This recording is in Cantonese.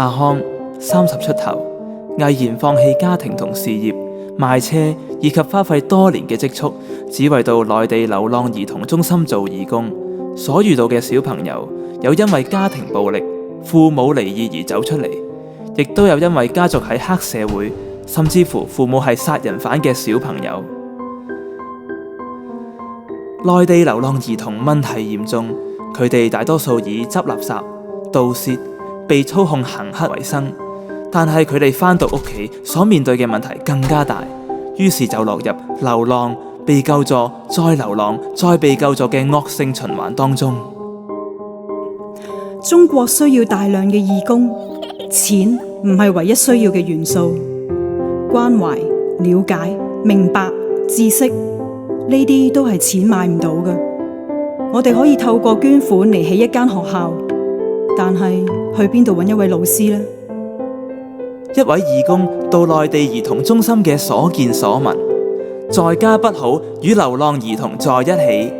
阿康30出頭，毅然放棄家庭同事業，賣車以及花費多年嘅積蓄，只為到內地流浪兒童中心做義工。所遇到嘅小朋友，有因為家庭暴力、父母離異而走出嚟，亦都有因為家族喺黑社會，甚至乎父母係殺人犯嘅小朋友。內地流浪兒童問題嚴重，佢哋大多數以執垃圾、盜竊、被操控行乞為生，但係佢哋返到屋企所面對嘅問題更加大，於是就落入流浪、被救助、再流浪、再被救助嘅惡性循環當中。中國需要大量嘅義工，錢唔係唯一需要嘅元素。關懷、了解、明白、知識，呢啲都係錢買唔到嘅。我哋可以透過捐款嚟起一間學校，但係去邊度揾一位老師呢？一位義工到內地兒童中心嘅所見所聞，在家不好，與流浪兒童在一起。